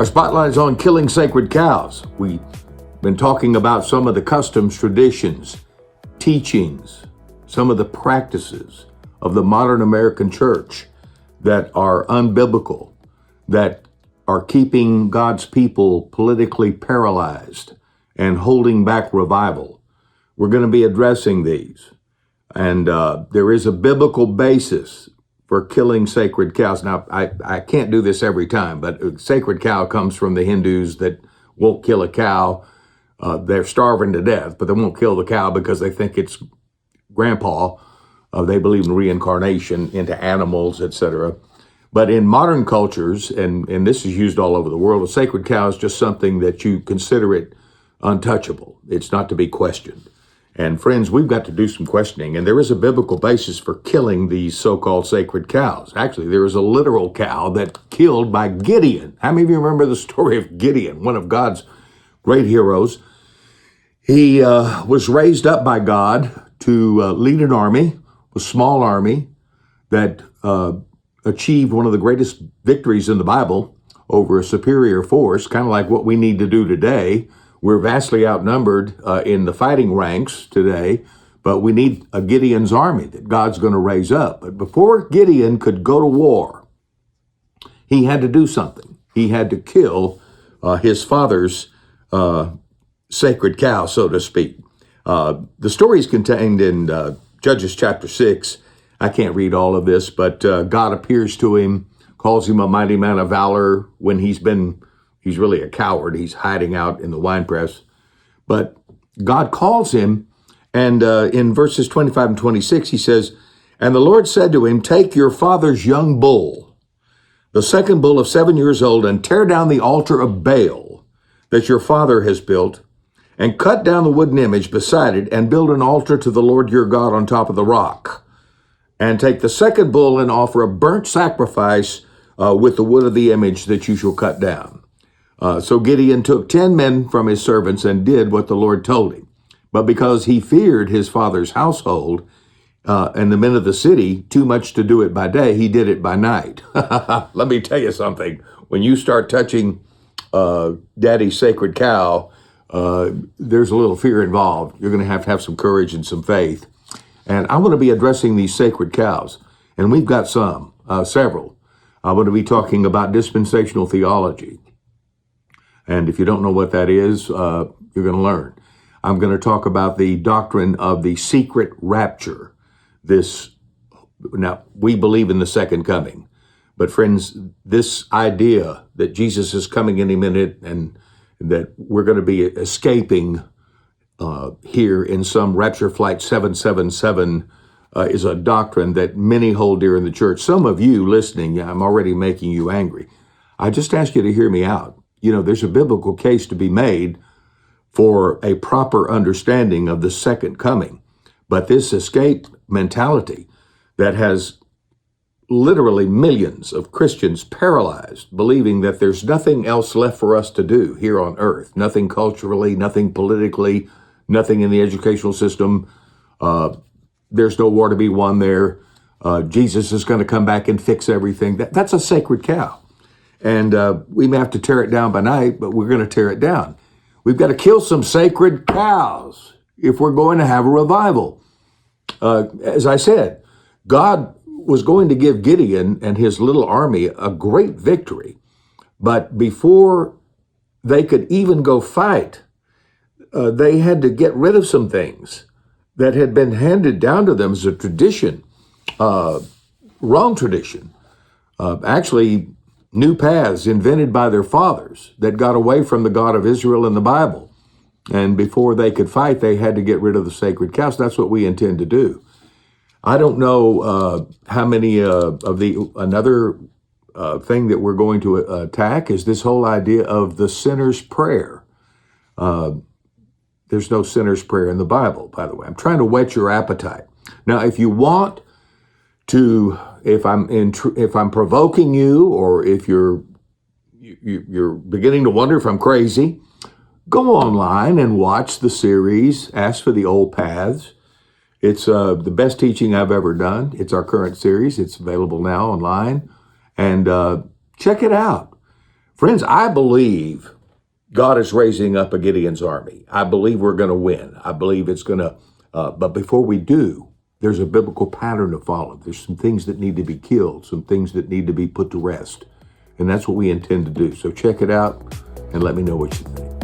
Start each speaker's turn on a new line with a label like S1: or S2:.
S1: Our spotlight is on killing sacred cows. We've been talking about some of the customs, traditions, teachings, some of the practices of the modern American church that are unbiblical, that are keeping God's people politically paralyzed and holding back revival. We're going to be addressing these. And there is a biblical basis for killing sacred cows. Now, I can't do this every time, but a sacred cow comes from the Hindus that won't kill a cow. They're starving to death, but they won't kill the cow because they think it's grandpa. They believe in reincarnation into animals, etc. But in modern cultures, and this is used all over the world, a sacred cow is just something that you consider it untouchable. It's not to be questioned. And friends, we've got to do some questioning, and there is a biblical basis for killing these so-called sacred cows. Actually, there is a literal cow that killed by Gideon. How many of you remember the story of Gideon, one of God's great heroes? He was raised up by God to lead an army, a small army that achieved one of the greatest victories in the Bible over a superior force, kind of like what we need to do today. We're vastly outnumbered in the fighting ranks today, but we need a Gideon's army that God's going to raise up. But before Gideon could go to war, he had to do something. He had to kill his father's sacred cow, so to speak. The story is contained in Judges chapter 6. I can't read all of this, but God appears to him, calls him a mighty man of valor when he's really a coward. He's hiding out in the winepress. But God calls him, and in verses 25 and 26, he says, "And the Lord said to him, take your father's young bull, the second bull of 7 years old, and tear down the altar of Baal that your father has built, and cut down the wooden image beside it, and build an altar to the Lord your God on top of the rock. And take the second bull and offer a burnt sacrifice with the wood of the image that you shall cut down." So Gideon took 10 men from his servants and did what the Lord told him. But because he feared his father's household and the men of the city too much to do it by day, he did it by night. Let me tell you something. When you start touching daddy's sacred cow, there's a little fear involved. You're going to have some courage and some faith. And I'm going to be addressing these sacred cows. And we've got several. I'm going to be talking about dispensational theology. And if you don't know what that is, you're going to learn. I'm going to talk about the doctrine of the secret rapture. Now, we believe in the second coming. But friends, this idea that Jesus is coming any minute and that we're going to be escaping here in some rapture flight 777 is a doctrine that many hold dear in the church. Some of you listening, I'm already making you angry. I just ask you to hear me out. You know, there's a biblical case to be made for a proper understanding of the second coming. But this escape mentality that has literally millions of Christians paralyzed, believing that there's nothing else left for us to do here on earth, nothing culturally, nothing politically, nothing in the educational system. There's no war to be won there. Jesus is going to come back and fix everything. That's a sacred cow. And we may have to tear it down by night, but we're going to tear it down. We've got to kill some sacred cows if we're going to have a revival. As I said, God was going to give Gideon and his little army a great victory. But before they could even go fight, they had to get rid of some things that had been handed down to them as a tradition, wrong tradition. Actually, new paths invented by their fathers that got away from the God of Israel in the Bible. And before they could fight, they had to get rid of the sacred cows. That's what we intend to do. I don't know how many another thing that we're going to attack is this whole idea of the sinner's prayer. There's no sinner's prayer in the Bible, by the way. I'm trying to whet your appetite. Now, if you want to, if I'm provoking you, or if you're beginning to wonder if I'm crazy, go online and watch the series, Ask for the Old Paths. It's the best teaching I've ever done. It's our current series. It's available now online. And check it out. Friends, I believe God is raising up a Gideon's army. I believe we're going to win. I believe it's going to, but before we do, there's a biblical pattern to follow. There's some things that need to be killed, some things that need to be put to rest. And that's what we intend to do. So check it out and let me know what you think.